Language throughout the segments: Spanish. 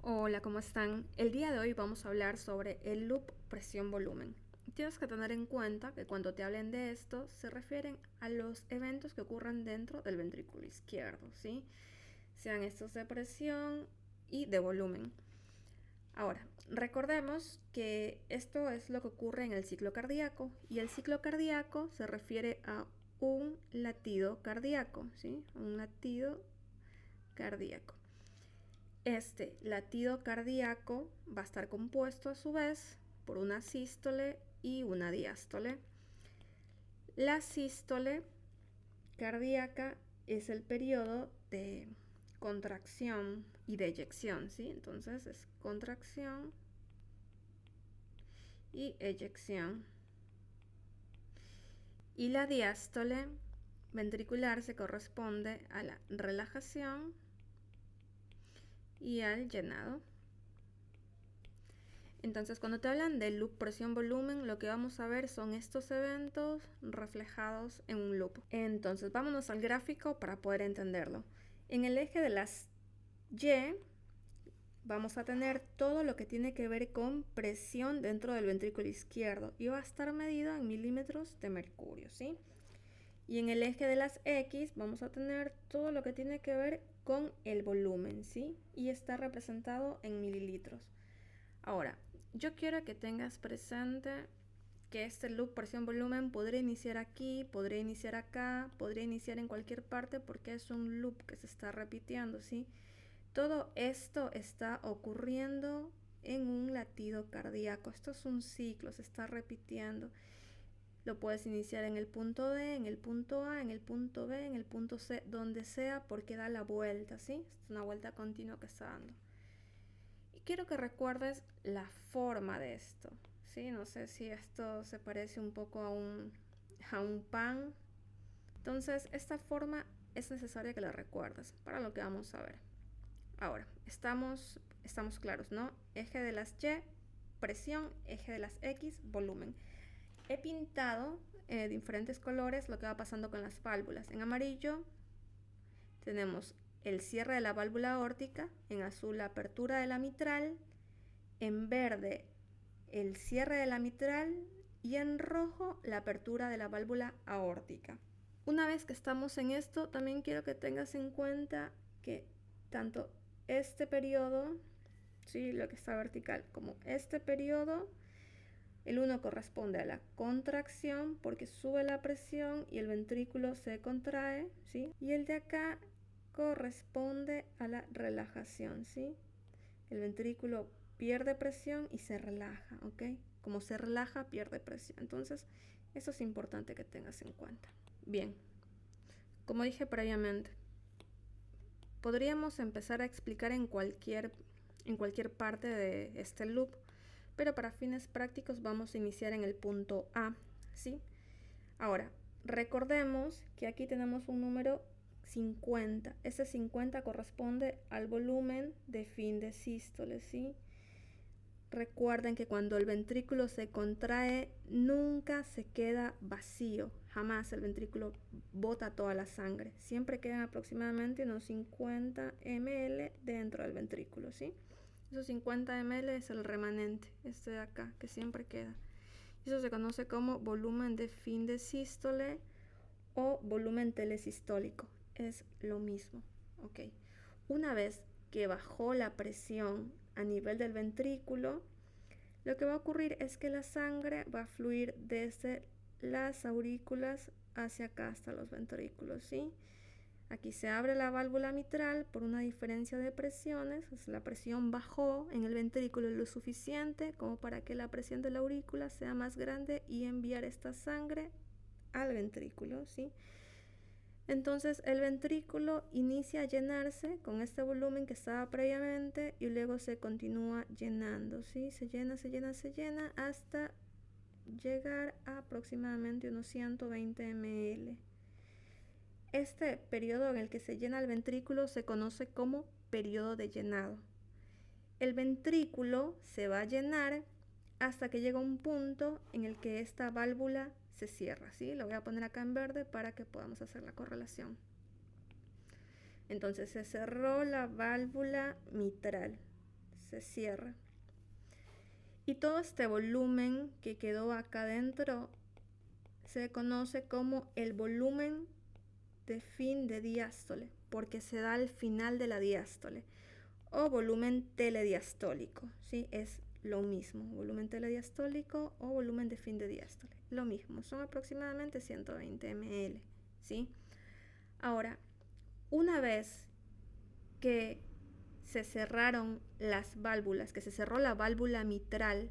Hola, ¿cómo están? El día de hoy vamos a hablar sobre el loop presión-volumen. Tienes que tener en cuenta que cuando te hablen de esto se refieren a los eventos que ocurren dentro del ventrículo izquierdo, ¿sí? Sean estos de presión y de volumen. Ahora, recordemos que esto es lo que ocurre en el ciclo cardíaco y el ciclo cardíaco se refiere a un latido cardíaco, ¿sí? Un latido cardíaco. Este latido cardíaco va a estar compuesto a su vez por una sístole y una diástole. La sístole cardíaca es el periodo de contracción y de eyección, ¿sí? Entonces es contracción y eyección. Y la diástole ventricular se corresponde a la relajación y al llenado. Entonces, cuando te hablan de loop presión-volumen, lo que vamos a ver son estos eventos reflejados en un loop. Entonces, vámonos al gráfico para poder entenderlo. En el eje de las Y, vamos a tener todo lo que tiene que ver con presión dentro del ventrículo izquierdo y va a estar medido en milímetros de mercurio, ¿sí? Y en el eje de las X vamos a tener todo lo que tiene que ver con el volumen, ¿sí? Y está representado en mililitros. Ahora, yo quiero que tengas presente que este loop presión-volumen podría iniciar aquí, podría iniciar acá, podría iniciar en cualquier parte porque es un loop que se está repitiendo, ¿sí? Todo esto está ocurriendo en un latido cardíaco. Esto es un ciclo, se está repitiendo. Lo puedes iniciar en el punto D, en el punto A, en el punto B, en el punto C, donde sea, porque da la vuelta, ¿sí? Es una vuelta continua que está dando. Y quiero que recuerdes la forma de esto, ¿sí? No sé si esto se parece un poco a un pan. Entonces, esta forma es necesaria que la recuerdes para lo que vamos a ver. Ahora, estamos claros, ¿no? Eje de las Y, presión, eje de las X, volumen. He pintado diferentes colores lo que va pasando con las válvulas. En amarillo tenemos el cierre de la válvula aórtica, en azul la apertura de la mitral, en verde el cierre de la mitral y en rojo la apertura de la válvula aórtica. Una vez que estamos en esto, también quiero que tengas en cuenta que tanto este periodo, ¿sí? Lo que está vertical, como este periodo, el uno corresponde a la contracción porque sube la presión y el ventrículo se contrae, ¿sí? Y el de acá corresponde a la relajación, ¿sí? El ventrículo pierde presión y se relaja, ¿ok? Como se relaja, pierde presión. Entonces, eso es importante que tengas en cuenta. Bien, como dije previamente, podríamos empezar a explicar en cualquier parte de este loop, pero para fines prácticos vamos a iniciar en el punto A, ¿sí? Ahora, recordemos que aquí tenemos un número 50. Ese 50 corresponde al volumen de fin de sístole, ¿sí? Recuerden que cuando el ventrículo se contrae, nunca se queda vacío. Jamás el ventrículo bota toda la sangre. Siempre quedan aproximadamente unos 50 ml dentro del ventrículo, ¿sí? Esos 50 ml es el remanente, este de acá, que siempre queda. Eso se conoce como volumen de fin de sístole o volumen telesistólico. Es lo mismo, ¿ok? Una vez que bajó la presión a nivel del ventrículo, lo que va a ocurrir es que la sangre va a fluir desde las aurículas hacia acá hasta los ventrículos, ¿sí? Aquí se abre la válvula mitral por una diferencia de presiones, la presión bajó en el ventrículo lo suficiente como para que la presión de la aurícula sea más grande y enviar esta sangre al ventrículo, ¿sí? Entonces el ventrículo inicia a llenarse con este volumen que estaba previamente y luego se continúa llenando, ¿sí? Se llena, se llena, se llena hasta llegar a aproximadamente unos 120 ml. Este periodo en el que se llena el ventrículo se conoce como periodo de llenado. El ventrículo se va a llenar hasta que llega un punto en el que esta válvula se cierra, ¿sí? Lo voy a poner acá en verde para que podamos hacer la correlación. Entonces se cerró la válvula mitral, se cierra. Y todo este volumen que quedó acá dentro se conoce como el volumen de fin de diástole, porque se da al final de la diástole, o volumen telediastólico, ¿sí? Es lo mismo, volumen telediastólico o volumen de fin de diástole, lo mismo, son aproximadamente 120 ml, ¿sí? Ahora, una vez que se cerraron las válvulas, que se cerró la válvula mitral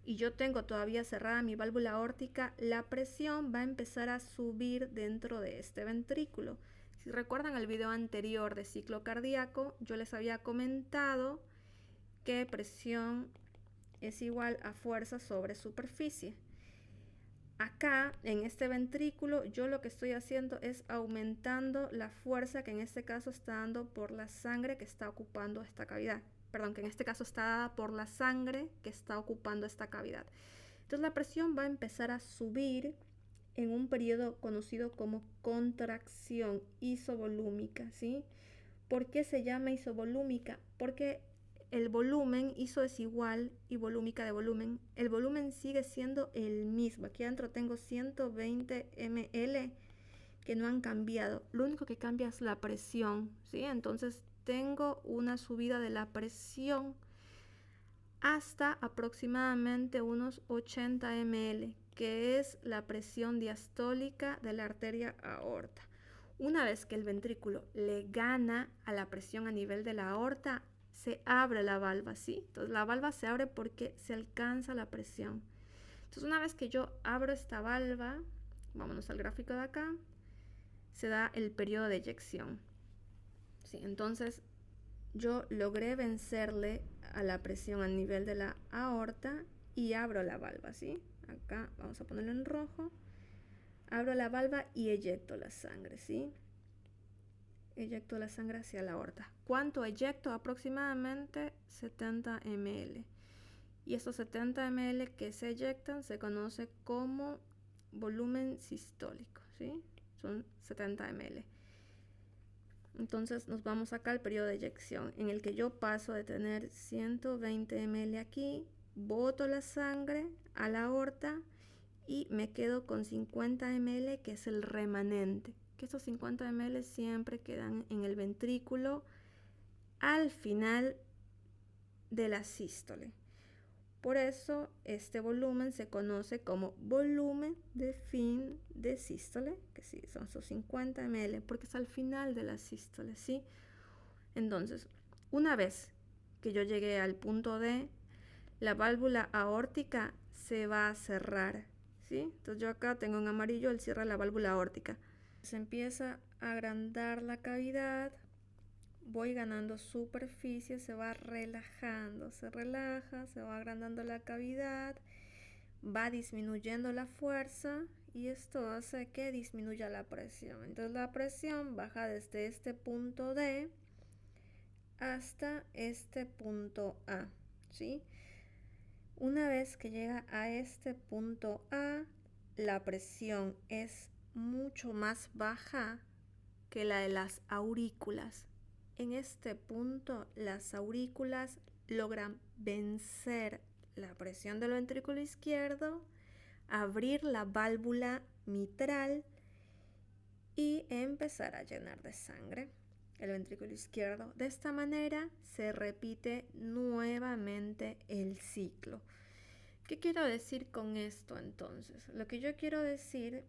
y yo tengo todavía cerrada mi válvula aórtica, la presión va a empezar a subir dentro de este ventrículo. Si recuerdan el video anterior de ciclo cardíaco, yo les había comentado que presión es igual a fuerza sobre superficie. Acá, en este ventrículo, yo lo que estoy haciendo es aumentando la fuerza que en este caso está dando por la sangre que está ocupando esta cavidad. Perdón, que en este caso está dada por la sangre que está ocupando esta cavidad. Entonces la presión va a empezar a subir en un periodo conocido como contracción isovolúmica, ¿sí? ¿Por qué se llama isovolúmica? Porque el volumen, iso es igual y volúmica de volumen, el volumen sigue siendo el mismo. Aquí adentro tengo 120 ml que no han cambiado. Lo único que cambia es la presión, ¿sí? Entonces tengo una subida de la presión hasta aproximadamente unos 80 ml, que es la presión diastólica de la arteria aorta. Una vez que el ventrículo le gana a la presión a nivel de la aorta, se abre la valva, ¿sí? Entonces la valva se abre porque se alcanza la presión. Entonces una vez que yo abro esta valva, vámonos al gráfico de acá, se da el periodo de eyección, ¿sí? Entonces yo logré vencerle a la presión a nivel de la aorta y abro la valva, ¿sí? Acá vamos a ponerlo en rojo. Abro la valva y eyecto la sangre, ¿sí? Eyecto la sangre hacia la aorta. ¿Cuánto eyecto? Aproximadamente 70 ml. Y estos 70 ml que se eyectan se conoce como volumen sistólico, ¿sí? Son 70 ml. Entonces nos vamos acá al periodo de eyección, en el que yo paso de tener 120 ml aquí, boto la sangre a la aorta y me quedo con 50 ml, que es el remanente. Que estos 50 ml siempre quedan en el ventrículo al final de la sístole. Por eso este volumen se conoce como volumen de fin de sístole, que sí, son esos 50 ml, porque es al final de la sístole, ¿sí? Entonces, una vez que yo llegué al punto D, la válvula aórtica se va a cerrar, ¿sí? Entonces yo acá tengo en amarillo el cierre de la válvula aórtica. Se empieza a agrandar la cavidad, voy ganando superficie, se va relajando, se relaja, se va agrandando la cavidad, va disminuyendo la fuerza y esto hace que disminuya la presión. Entonces la presión baja desde este punto D hasta este punto A, ¿sí? Una vez que llega a este punto A, la presión es mucho más baja que la de las aurículas. En este punto, las aurículas logran vencer la presión del ventrículo izquierdo, abrir la válvula mitral y empezar a llenar de sangre el ventrículo izquierdo. De esta manera se repite nuevamente el ciclo. ¿Qué quiero decir con esto entonces? Lo que yo quiero decir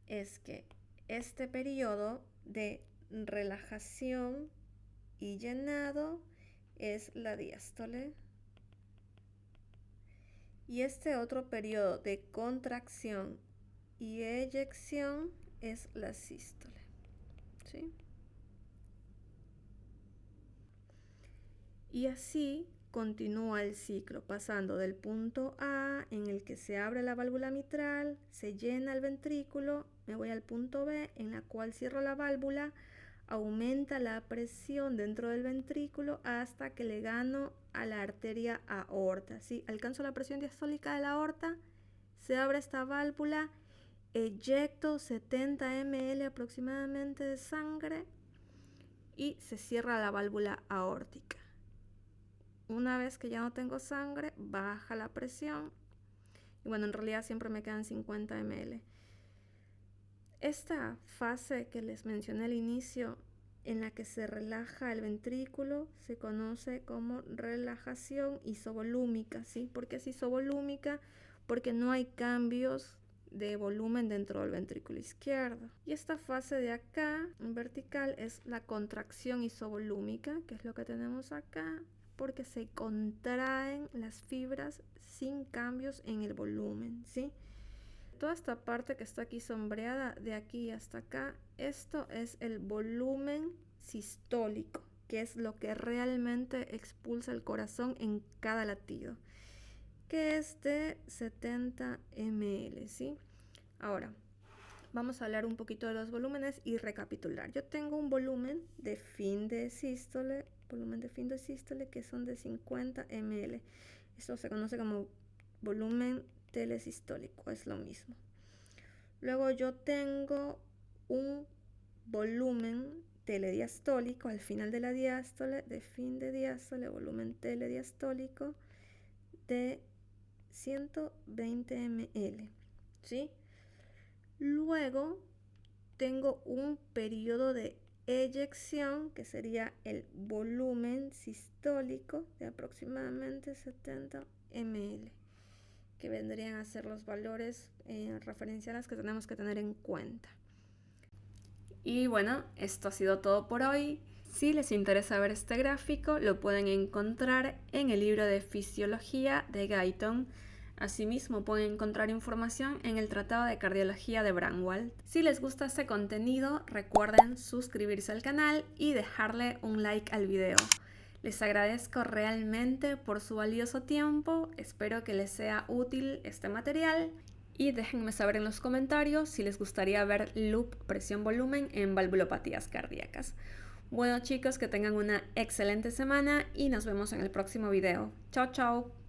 es que este periodo de relajación y llenado es la diástole y este otro periodo de contracción y eyección es la sístole, ¿sí? Y así continúa el ciclo, pasando del punto A, en el que se abre la válvula mitral, se llena el ventrículo, me voy al punto B, en la cual cierro la válvula, aumenta la presión dentro del ventrículo hasta que le gano a la arteria aorta, ¿sí? Alcanzo la presión diastólica de la aorta, se abre esta válvula, eyecto 70 ml aproximadamente de sangre y se cierra la válvula aórtica. una vez que ya no tengo sangre, baja la presión. Y bueno, en realidad siempre me quedan 50 ml. Esta fase que les mencioné al inicio, en la que se relaja el ventrículo, se conoce como relajación isovolúmica, ¿sí? ¿Por qué es isovolúmica? Porque no hay cambios de volumen dentro del ventrículo izquierdo. Y esta fase de acá, en vertical, es la contracción isovolúmica, que es lo que tenemos acá, porque se contraen las fibras sin cambios en el volumen, ¿sí? Toda esta parte que está aquí sombreada, de aquí hasta acá, esto es el volumen sistólico, que es lo que realmente expulsa el corazón en cada latido, que es de 70 ml, ¿sí? Ahora, vamos a hablar un poquito de los volúmenes y recapitular. Yo tengo un volumen de fin de sístole, que son de 50 ml. Esto se conoce como volumen telesistólico, es lo mismo. Luego yo tengo un volumen telediastólico al final de la diástole, de fin de diástole, volumen telediastólico de 120 ml, ¿sí? Luego tengo un periodo de eyección, que sería el volumen sistólico de aproximadamente 70 ml, que vendrían a ser los valores referenciales que tenemos que tener en cuenta. Y bueno, esto ha sido todo por hoy. Si les interesa ver este gráfico, lo pueden encontrar en el libro de Fisiología de Guyton. Asimismo, pueden encontrar información en el Tratado de Cardiología de Braunwald. Si les gusta este contenido, recuerden suscribirse al canal y dejarle un like al video. Les agradezco realmente por su valioso tiempo, espero que les sea útil este material y déjenme saber en los comentarios si les gustaría ver loop presión-volumen en valvulopatías cardíacas. Bueno chicos, que tengan una excelente semana y nos vemos en el próximo video. Chao, chao.